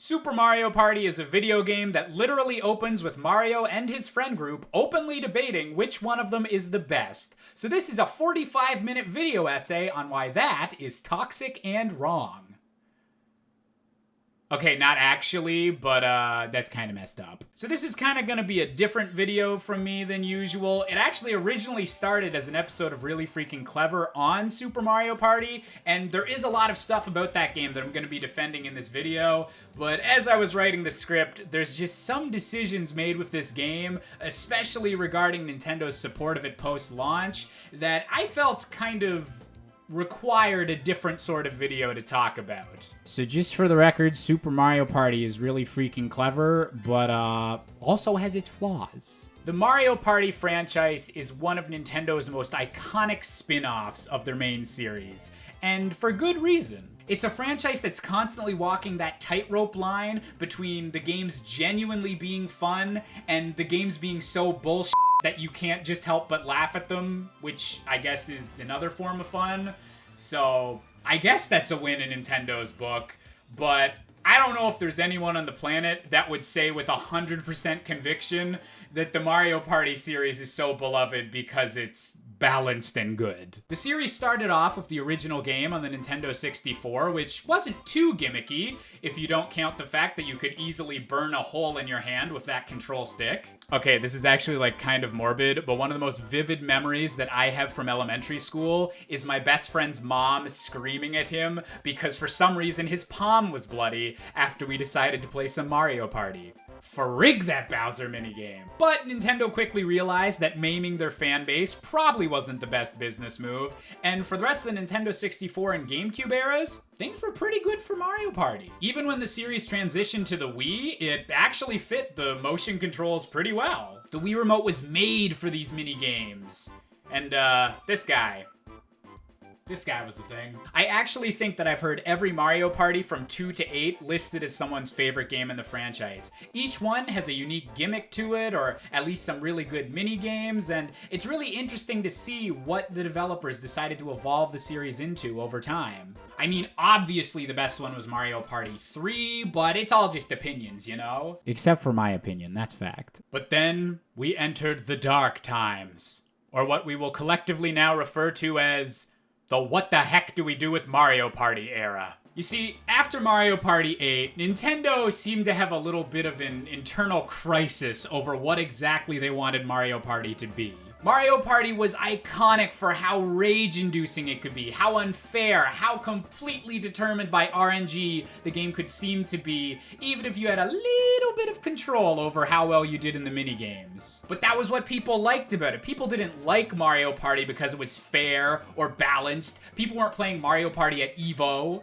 Super Mario Party is a video game that literally opens with Mario and his friend group openly debating which one of them is the best. So this is a 45-minute video essay on why that is toxic and wrong. Okay, not actually, but that's kind of messed up. So this is kind of going to be a different video from me than usual. It actually originally started as an episode of Really Freaking Clever on Super Mario Party, and there is a lot of stuff about that game that I'm going to be defending in this video, but as I was writing the script, there's just some decisions made with this game, especially regarding Nintendo's support of it post-launch, that I felt kind of required a different sort of video to talk about. So just for the record, Super Mario Party is really freaking clever, but also has its flaws. The Mario Party franchise is one of Nintendo's most iconic spin-offs of their main series, and for good reason. It's a franchise that's constantly walking that tightrope line between the games genuinely being fun and the games being so bullshit that you can't just help but laugh at them, which I guess is another form of fun. So I guess that's a win in Nintendo's book, but I don't know if there's anyone on the planet that would say with 100% conviction that the Mario Party series is so beloved because it's balanced and good. The series started off with the original game on the Nintendo 64, which wasn't too gimmicky, if you don't count the fact that you could easily burn a hole in your hand with that control stick. Okay, this is actually like kind of morbid, but one of the most vivid memories that I have from elementary school is my best friend's mom screaming at him because for some reason his palm was bloody after we decided to play some Mario Party. Frig that Bowser minigame. But Nintendo quickly realized that maiming their fan base probably wasn't the best business move, and for the rest of the Nintendo 64 and GameCube eras, things were pretty good for Mario Party. Even when the series transitioned to the Wii, it actually fit the motion controls pretty well. The Wii Remote was made for these minigames. And this guy was the thing. I actually think that I've heard every Mario Party from 2 to 8 listed as someone's favorite game in the franchise. Each one has a unique gimmick to it, or at least some really good mini games, and it's really interesting to see what the developers decided to evolve the series into over time. I mean, obviously the best one was Mario Party 3, but it's all just opinions, you know? Except for my opinion, that's fact. But then we entered the dark times, or what we will collectively now refer to as the what the heck do we do with Mario Party era. You see, after Mario Party 8, Nintendo seemed to have a little bit of an internal crisis over what exactly they wanted Mario Party to be. Mario Party was iconic for how rage-inducing it could be, how unfair, how completely determined by RNG the game could seem to be, even if you had a little bit of control over how well you did in the minigames. But that was what people liked about it. People didn't like Mario Party because it was fair or balanced. People weren't playing Mario Party at EVO.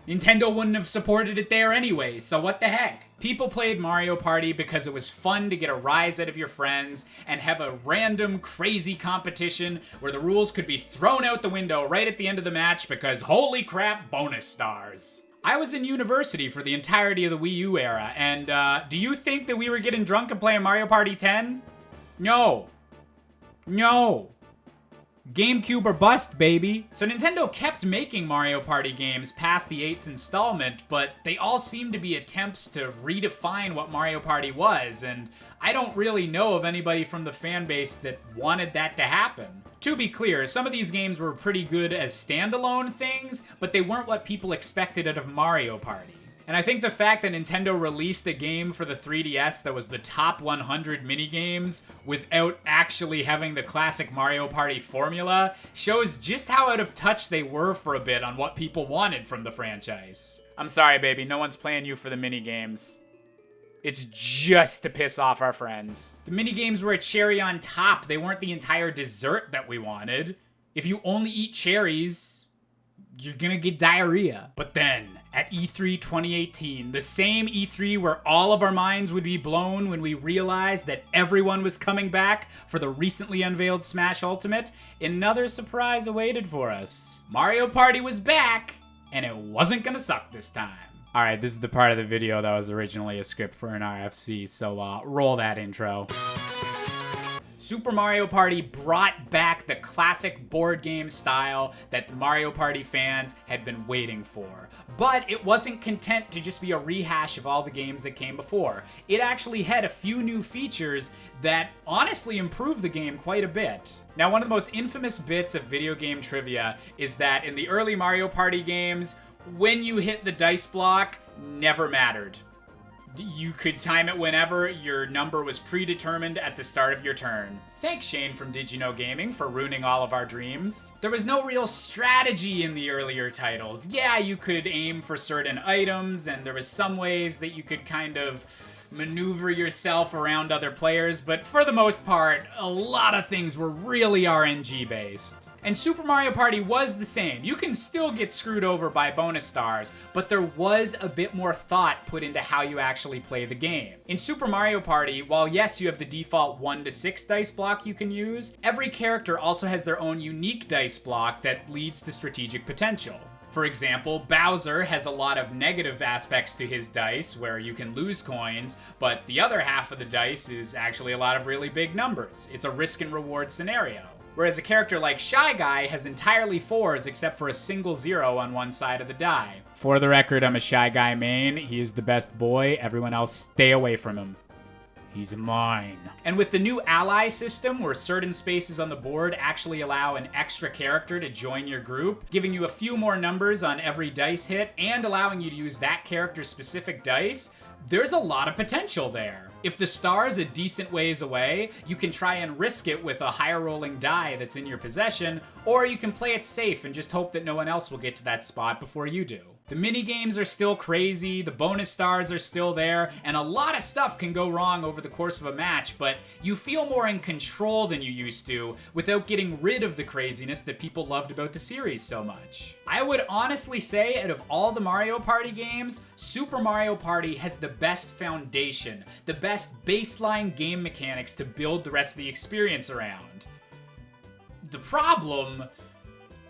Nintendo wouldn't have supported it there anyways, so what the heck? People played Mario Party because it was fun to get a rise out of your friends and have a random, crazy competition where the rules could be thrown out the window right at the end of the match because holy crap, bonus stars. I was in university for the entirety of the Wii U era, and do you think that we were getting drunk and playing Mario Party 10? No. No. GameCube or bust, baby. So Nintendo kept making Mario Party games past the 8th installment, but they all seem to be attempts to redefine what Mario Party was, and I don't really know of anybody from the fan base that wanted that to happen. To be clear, some of these games were pretty good as standalone things, but they weren't what people expected out of Mario Party. And I think the fact that Nintendo released a game for the 3DS that was the top 100 minigames without actually having the classic Mario Party formula shows just how out of touch they were for a bit on what people wanted from the franchise. I'm sorry, baby, no one's playing you for the minigames. It's just to piss off our friends. The minigames were a cherry on top. They weren't the entire dessert that we wanted. If you only eat cherries, you're gonna get diarrhea. But then, at E3 2018, the same E3 where all of our minds would be blown when we realized that everyone was coming back for the recently unveiled Smash Ultimate, another surprise awaited for us. Mario Party was back, and it wasn't gonna suck this time. Alright, this is the part of the video that was originally a script for an RFC, so roll that intro. Super Mario Party brought back the classic board game style that the Mario Party fans had been waiting for. But it wasn't content to just be a rehash of all the games that came before. It actually had a few new features that honestly improved the game quite a bit. Now, one of the most infamous bits of video game trivia is that in the early Mario Party games, when you hit the dice block, never mattered. You could time it whenever, your number was predetermined at the start of your turn. Thanks, Shane from Did You Know Gaming, for ruining all of our dreams. There was no real strategy in the earlier titles. Yeah, you could aim for certain items, and there was some ways that you could kind of maneuver yourself around other players, but for the most part, a lot of things were really RNG based. And Super Mario Party was the same. You can still get screwed over by bonus stars, but there was a bit more thought put into how you actually play the game. In Super Mario Party, while yes, you have the default 1 to 6 dice block you can use, every character also has their own unique dice block that leads to strategic potential. For example, Bowser has a lot of negative aspects to his dice where you can lose coins, but the other half of the dice is actually a lot of really big numbers. It's a risk and reward scenario. Whereas a character like Shy Guy has entirely 4s except for a single 0 on one side of the die. For the record, I'm a Shy Guy main. He is the best boy. Everyone else stay away from him. He's mine. And with the new ally system, where certain spaces on the board actually allow an extra character to join your group, giving you a few more numbers on every dice hit, and allowing you to use that character's specific dice, there's a lot of potential there. If the star's a decent ways away, you can try and risk it with a higher rolling die that's in your possession, or you can play it safe and just hope that no one else will get to that spot before you do. The minigames are still crazy, the bonus stars are still there, and a lot of stuff can go wrong over the course of a match, but you feel more in control than you used to without getting rid of the craziness that people loved about the series so much. I would honestly say, out of all the Mario Party games, Super Mario Party has the best foundation, the best baseline game mechanics to build the rest of the experience around. The problem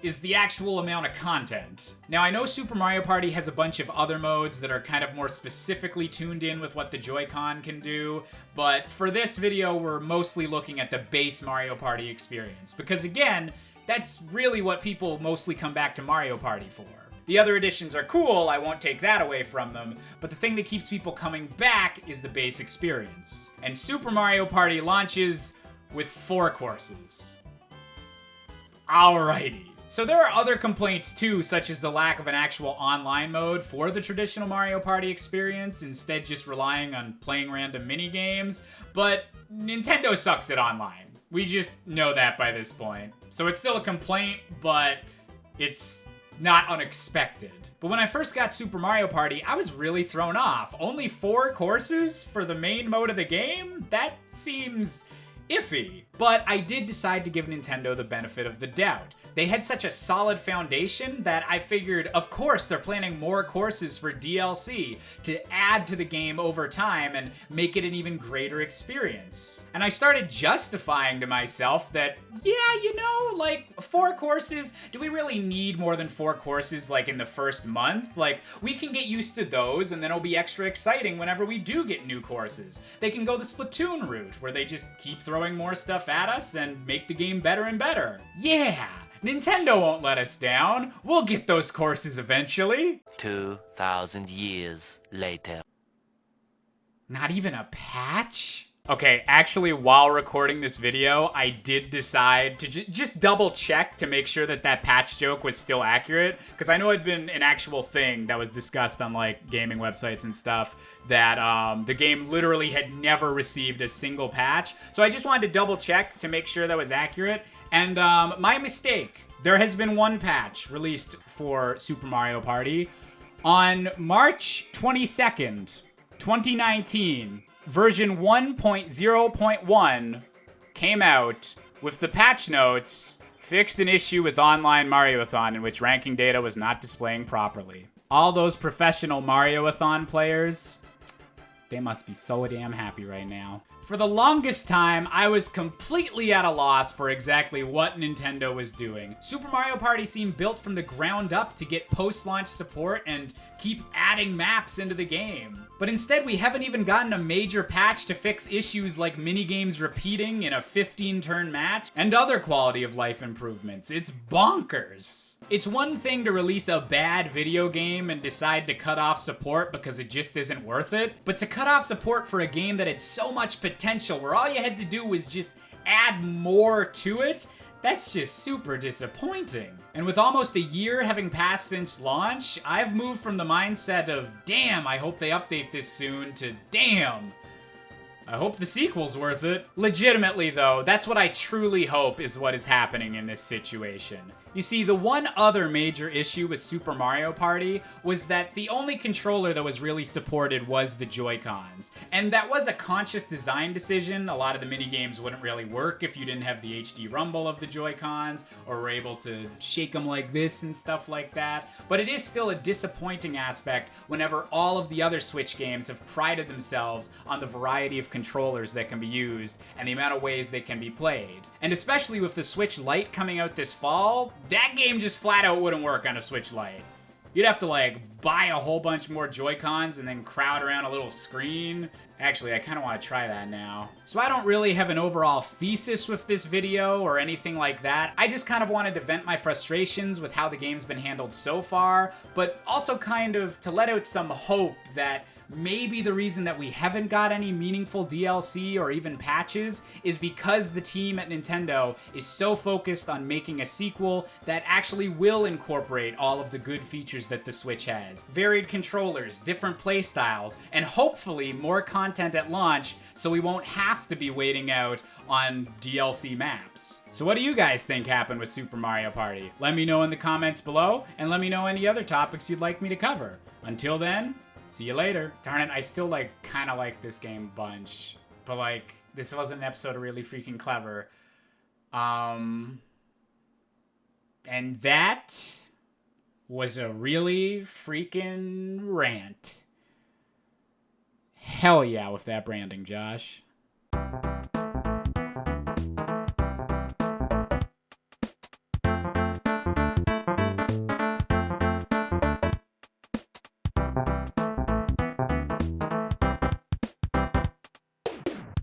is the actual amount of content. Now, I know Super Mario Party has a bunch of other modes that are kind of more specifically tuned in with what the Joy-Con can do, but for this video, we're mostly looking at the base Mario Party experience, because again, that's really what people mostly come back to Mario Party for. The other additions are cool, I won't take that away from them, but the thing that keeps people coming back is the base experience. And Super Mario Party launches with 4 courses. Alrighty. So there are other complaints too, such as the lack of an actual online mode for the traditional Mario Party experience, instead just relying on playing random mini-games, but Nintendo sucks at online. We just know that by this point. So it's still a complaint, but it's not unexpected. But when I first got Super Mario Party, I was really thrown off. Only 4 courses for the main mode of the game? That seems iffy. But I did decide to give Nintendo the benefit of the doubt. They had such a solid foundation that I figured, of course, they're planning more courses for DLC to add to the game over time and make it an even greater experience. And I started justifying to myself that, yeah, you know, like 4 courses, do we really need more than 4 courses like in the first month? Like, we can get used to those and then it'll be extra exciting whenever we do get new courses. They can go the Splatoon route where they just keep throwing more stuff at us and make the game better and better. Yeah! Nintendo won't let us down. We'll get those courses eventually. 2,000 years later. Not even a patch? Okay, actually, while recording this video, I did decide to just double check to make sure that that patch joke was still accurate, because I know it'd been an actual thing that was discussed on like gaming websites and stuff, that the game literally had never received a single patch. So I just wanted to double check to make sure that was accurate. And my mistake. There has been 1 patch released for Super Mario Party. On March 22nd, 2019, version 1.0.1 came out with the patch notes, fixed an issue with online Mariothon in which ranking data was not displaying properly. All those professional Mariothon players, they must be so damn happy right now. For the longest time, I was completely at a loss for exactly what Nintendo was doing. Super Mario Party seemed built from the ground up to get post-launch support and keep adding maps into the game. But instead, we haven't even gotten a major patch to fix issues like minigames repeating in a 15-turn match and other quality of life improvements. It's bonkers. It's one thing to release a bad video game and decide to cut off support because it just isn't worth it, but to cut off support for a game that had so much potential where all you had to do was just add more to it, that's just super disappointing. And with almost a year having passed since launch, I've moved from the mindset of, damn, I hope they update this soon, to damn, I hope the sequel's worth it. Legitimately though, that's what I truly hope is what is happening in this situation. You see, the one other major issue with Super Mario Party was that the only controller that was really supported was the Joy-Cons. And that was a conscious design decision. A lot of the minigames wouldn't really work if you didn't have the HD rumble of the Joy-Cons, or were able to shake them like this and stuff like that. But it is still a disappointing aspect whenever all of the other Switch games have prided themselves on the variety of controllers that can be used and the amount of ways they can be played. And especially with the Switch Lite coming out this fall, that game just flat out wouldn't work on a Switch Lite. You'd have to like buy a whole bunch more Joy-Cons and then crowd around a little screen. Actually, I kind of want to try that now. So I don't really have an overall thesis with this video or anything like that. I just kind of wanted to vent my frustrations with how the game's been handled so far, but also kind of to let out some hope that maybe the reason that we haven't got any meaningful DLC or even patches is because the team at Nintendo is so focused on making a sequel that actually will incorporate all of the good features that the Switch has. Varied controllers, different playstyles, and hopefully more content at launch so we won't have to be waiting out on DLC maps. So what do you guys think happened with Super Mario Party? Let me know in the comments below, and let me know any other topics you'd like me to cover. Until then, see you later. Darn it, I still kind of like this game a bunch. But this wasn't an episode of Really Freaking Clever. And that was a really freaking rant. Hell yeah with that branding, Josh.